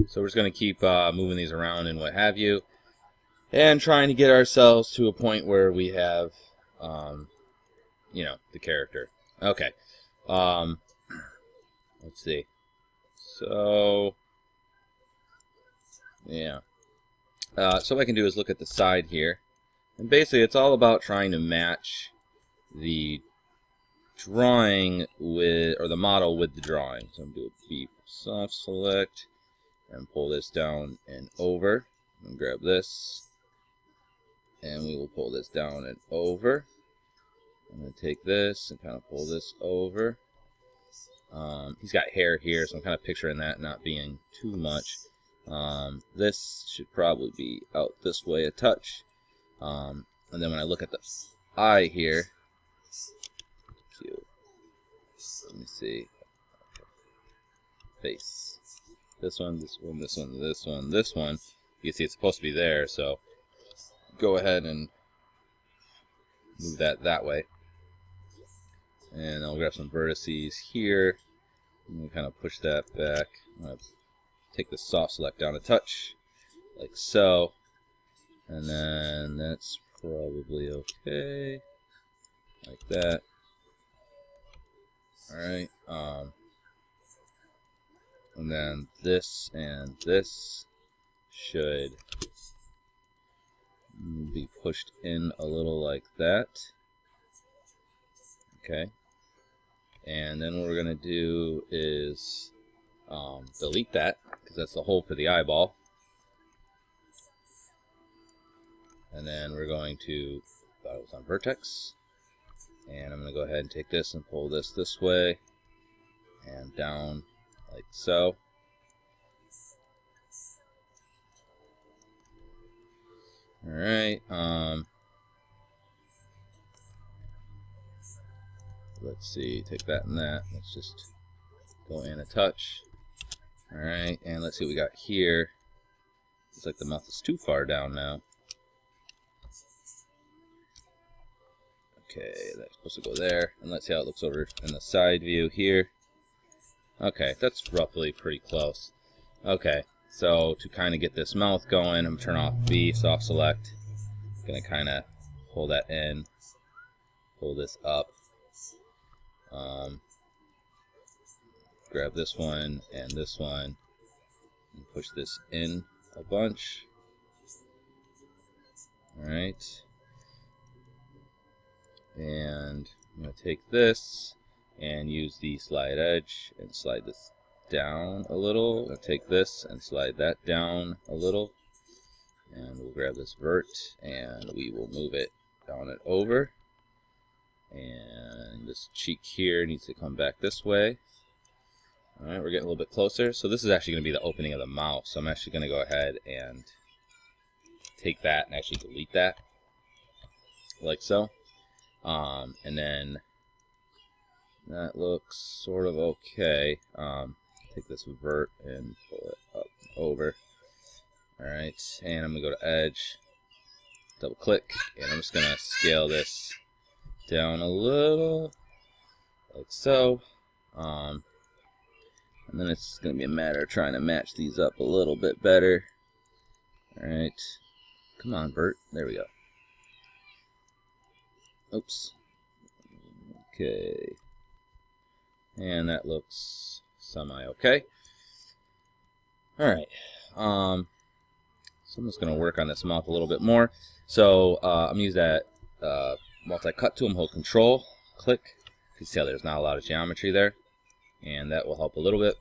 So we're just going to keep moving these around and what have you, and trying to get ourselves to a point where we have, you know, the character. Okay. Let's see. So, yeah. So what I can do is look at the side here. And basically it's all about trying to match the drawing with, or the model with the drawing. So I'm going to do a B soft select and pull this down and over. And grab this. And we will pull this down and over. I'm going to take this and kind of pull this over. He's got hair here, so I'm kind of picturing that not being too much. This should probably be out this way a touch. And then when I look at the eye here, cute. Let me see. Face. This one, this one, this one, this one, this one. You can see it's supposed to be there, so go ahead and move that way. And I'll grab some vertices here. And kind of push that back. I'm going to take the soft select down a touch, like so. And then that's probably okay. Like that. Alright. And then this and this should be pushed in a little like that. Okay. And then what we're going to do is delete that, because that's the hole for the eyeball. And then we're going to, thought it was on vertex. And I'm going to go ahead and take this and pull this way. And down like so. Alright, let's see, take that and that. Let's just go in a touch. Alright, and let's see what we got here. Looks like the mouth is too far down now. Okay, that's supposed to go there. And let's see how it looks over in the side view here. Okay, that's roughly pretty close. Okay, so to kind of get this mouth going, I'm going to turn off B, soft select. I'm going to kind of pull that in, pull this up. Grab this one, and push this in a bunch. Alright. And I'm going to take this and use the slide edge and slide this down a little. I'll take this and slide that down a little. And we'll grab this vert and we will move it down and over. And this cheek here needs to come back this way. Alright, we're getting a little bit closer. So this is actually going to be the opening of the mouth. So I'm actually going to go ahead and take that and actually delete that. Like so. And then that looks sort of okay. Take this vert and pull it up over. Alright, and I'm going to go to edge, double click, and I'm just going to scale this down a little, like so. And then it's going to be a matter of trying to match these up a little bit better. Alright, come on Vert, there we go. Oops. Okay. And that looks semi-okay. Alright. So I'm just going to work on this mouth a little bit more. So I'm going to use that multi-cut tool. Hold Control, click. You can see how there's not a lot of geometry there. And that will help a little bit.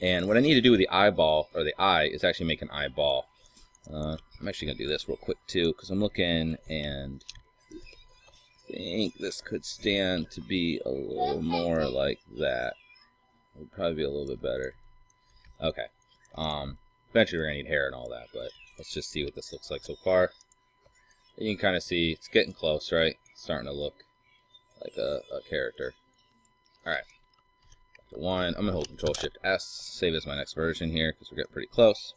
And what I need to do with the eyeball, or the eye, is actually make an eyeball. I'm actually going to do this real quick too, because I'm looking and I think this could stand to be a little more like that. It would probably be a little bit better. Okay. Eventually we're going to need hair and all that, but let's just see what this looks like so far. And you can kind of see it's getting close, right? It's starting to look like a character. Alright. One, I'm going to hold Control Shift S, save as my next version here, because we're getting pretty close.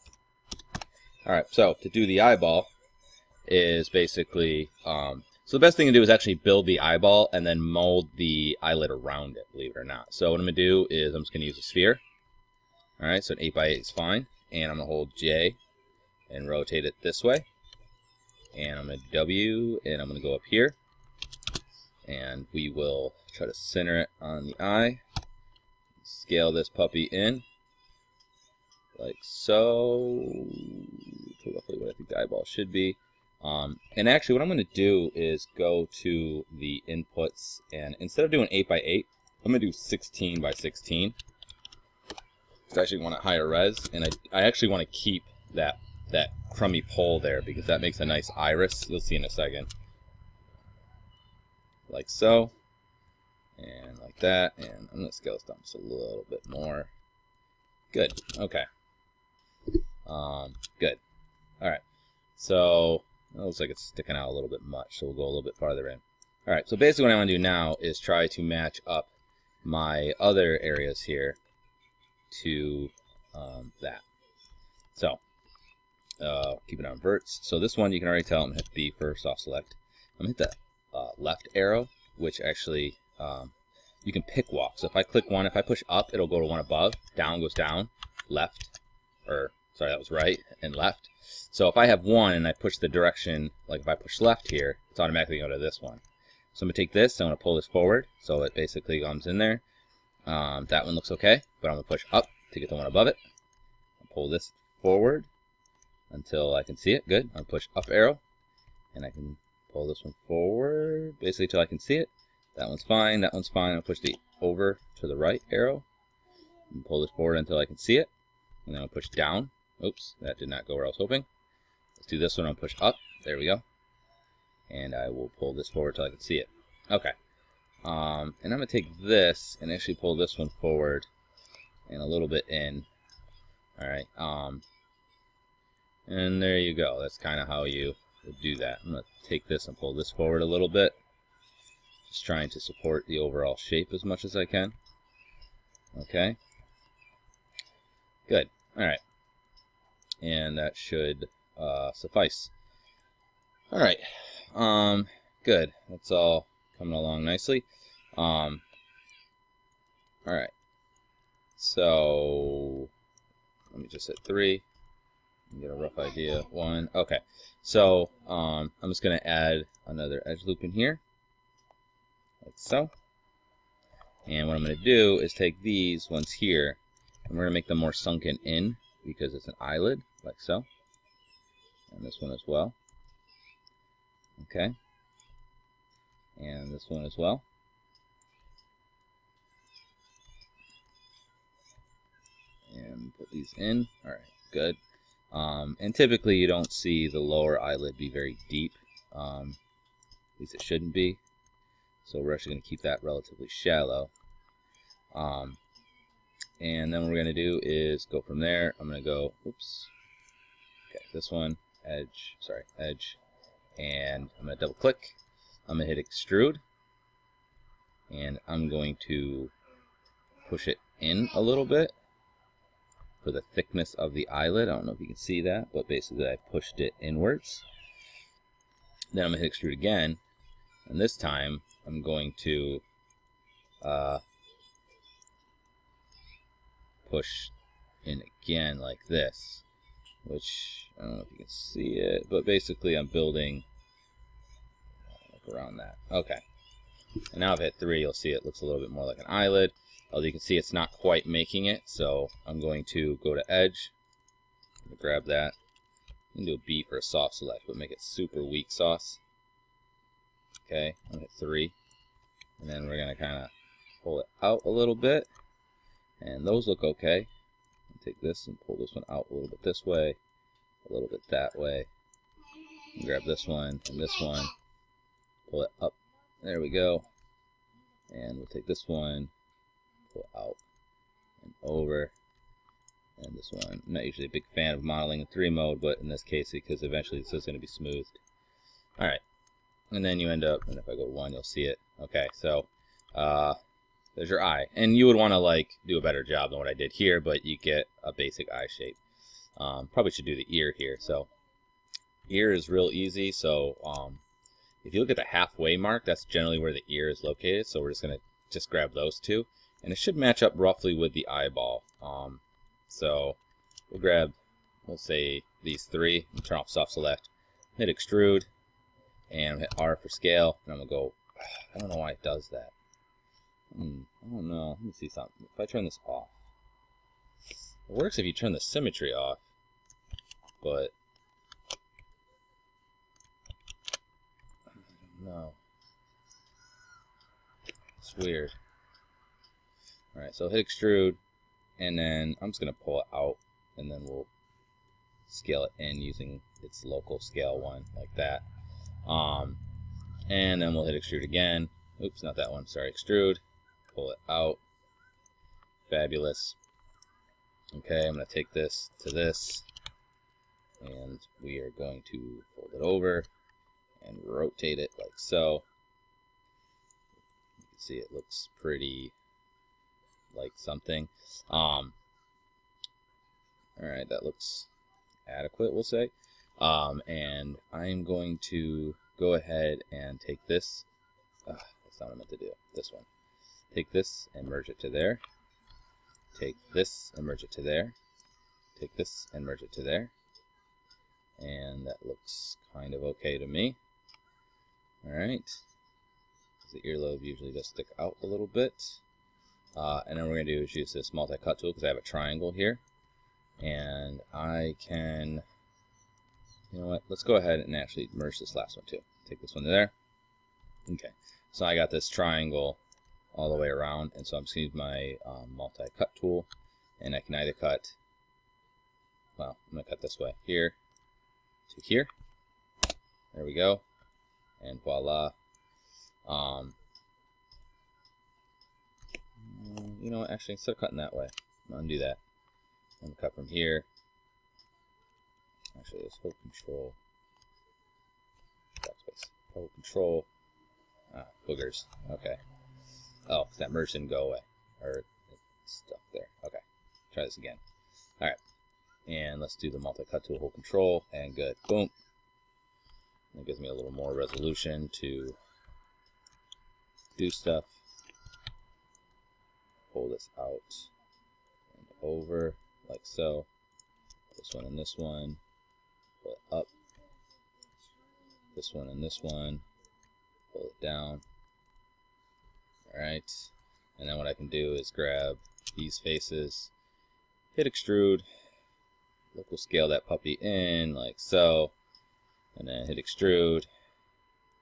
Alright, so to do the eyeball is basically, so the best thing to do is actually build the eyeball and then mold the eyelid around it, believe it or not. So what I'm going to do is I'm just going to use a sphere. Alright, so an 8x8 is fine. and I'm going to hold J and rotate it this way. And I'm going to W, and I'm going to go up here. And we will try to center it on the eye. Scale this puppy in, like so, to roughly what I think the eyeball should be. And actually what I'm going to do is go to the inputs, and instead of doing 8 by 8, I'm going to do 16 by 16. I actually want a higher res, and I actually want to keep that crummy pole there because that makes a nice iris. You'll see in a second. Like so, and like that, and I'm going to scale this down just a little bit more. Good. Okay. Good. Alright. So, it looks like it's sticking out a little bit much, so we'll go a little bit farther in. Alright, so basically what I want to do now is try to match up my other areas here to that. So, keep it on verts. So this one, you can already tell I'm going to hit B for soft select. I'm going to hit the left arrow, which actually you can pick walk. So if I click one, if I push up, it'll go to one above. Down goes down, left, or sorry, that was right, and left. So if I have one and I push the direction, like if I push left here, it's automatically going to this one. So I'm going to take this, I'm going to pull this forward, so it basically comes in there. That one looks okay, but I'm going to push up to get the one above it. I'll pull this forward until I can see it. Good. I'll push up arrow, and I can pull this one forward, basically till I can see it. That one's fine, that one's fine. I'll push the over to the right arrow, and pull this forward until I can see it. And then I'll push down. Oops, that did not go where I was hoping. Let's do this one, I'll push up. There we go. And I will pull this forward till I can see it. Okay. And I'm going to take this and actually pull this one forward and a little bit in. Alright. And there you go. That's kind of how you would do that. I'm going to take this and pull this forward a little bit. Just trying to support the overall shape as much as I can. Okay. Good. Alright. And that should suffice. Alright. Good. That's all coming along nicely. Alright. So, let me just hit 3. Get a rough idea. 1. Okay. So, I'm just going to add another edge loop in here. Like so. And what I'm going to do is take these ones here, and we're going to make them more sunken in because it's an eyelid, like so. And this one as well. Okay. And this one as well. And put these in. Alright, good. And typically you don't see the lower eyelid be very deep. At least it shouldn't be. So we're actually going to keep that relatively shallow. And then what we're going to do is go from there. I'm going to go, oops. Okay, this one, edge, sorry, edge. And I'm going to double click. I'm going to hit extrude. And I'm going to push it in a little bit for the thickness of the eyelid. I don't know if you can see that, but basically I pushed it inwards. Then I'm going to hit extrude again. And this time I'm going to push in again like this, which I don't know if you can see it, but basically I'm building around that. Okay. And now I've hit 3, you'll see it looks a little bit more like an eyelid. Although you can see it's not quite making it, so I'm going to go to edge, grab that, and do a B for a soft select, but make it super weak sauce. Okay, I'm gonna hit 3, and then we're gonna kind of pull it out a little bit, and those look okay. Take this and pull this one out a little bit this way, a little bit that way, and grab this one and this one, pull it up. There we go, and we'll take this one. Pull out and over, and this one. I'm not usually a big fan of modeling in 3 mode, but in this case, because eventually this is going to be smoothed. Alright, and then you end up, and if I go 1, you'll see it. Okay, so there's your eye, and you would want to like do a better job than what I did here, but you get a basic eye shape. Probably should do the ear here. So ear is real easy. So if you look at the halfway mark, that's generally where the ear is located. So we're just going to just grab those two. And it should match up roughly with the eyeball. So we'll grab we'll say these three, turn off soft select, hit extrude, and hit R for scale, and I'm gonna go, I don't know why it does that. I don't know, let me see something. If I turn this off, it works if you turn the symmetry off, but I don't know. It's weird. Alright, so hit extrude, and then I'm just gonna pull it out, and then we'll scale it in using its local scale one, like that. And then we'll hit extrude again. Oops, not that one, sorry, extrude. Pull it out. Fabulous. Okay, I'm going to take this to this, and we are going to fold it over and rotate it like so. You can see it looks pretty like something. Alright, that looks adequate, we'll say. And I'm going to go ahead and take this. That's not what I meant to do. This one. Take this and merge it to there. Take this and merge it to there. Take this and merge it to there. And that looks kind of okay to me. Alright. The earlobe usually does stick out a little bit. And then what we're going to do is use this multi-cut tool because I have a triangle here. And I can, you know what, let's go ahead and actually merge this last one too. Take this one to there. Okay, so I got this triangle all the way around, and so I'm just going to use my multi-cut tool, and I can either cut, well, I'm going to cut this way, here to here. There we go, and voila. You know what, actually, instead of cutting that way, I'm going to undo that. I'm going to cut from here. Actually, let's hold control. Backspace. Hold control. Boogers. Okay. Oh, that merge didn't go away. Or it's stuck there. Okay. Try this again. Alright. And let's do the multi-cut tool, hold control, and good. Boom. That gives me a little more resolution to do stuff. Pull this out and over. Like so. This one and this one. Pull it up. This one and this one. Pull it down. Alright. And then what I can do is grab these faces, hit extrude. Look, we'll scale that puppy in like so. And then hit extrude.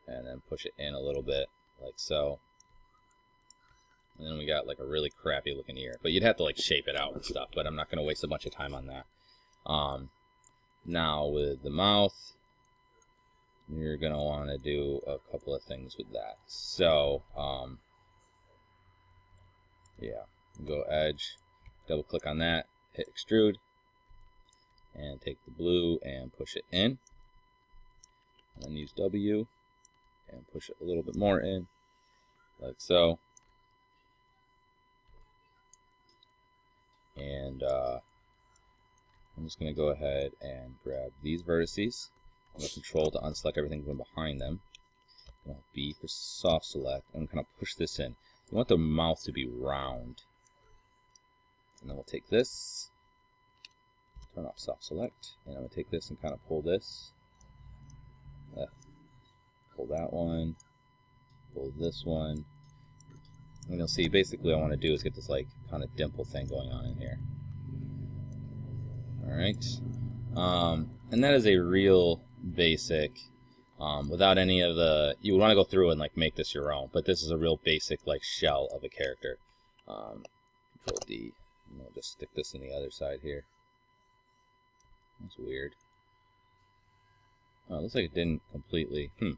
And then push it in a little bit like so. And then we got like a really crappy looking ear. But you'd have to like shape it out and stuff, but I'm not going to waste a bunch of time on that. Now with the mouth, you're going to want to do a couple of things with that. So, yeah, go edge, double click on that, hit extrude, and take the blue and push it in. And then use W and push it a little bit more in, like so. And I'm just going to go ahead and grab these vertices. I'm going to control to unselect everything from behind them. B for soft select. I'm going to push this in. You want the mouth to be round. And then we'll take this, turn off soft select, and I'm going to take this and kind of pull this. Pull that one, pull this one. And you'll see basically what I want to do is get this like kind of dimple thing going on in here. Alright. And that is a real basic, without any of the, you would want to go through and like make this your own, but this is a real basic like shell of a character. Control D. I'm going to just stick this in the other side here. That's weird. Oh, it looks like it didn't completely, I'm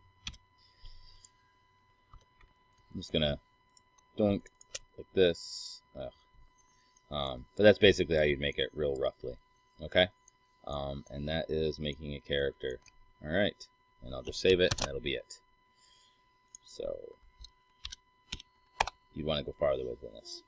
just going to doink like this. But that's basically how you'd make it real roughly. Okay? And that is making a character. Alright. And I'll just save it, and that'll be it. So, you want to go farther with this.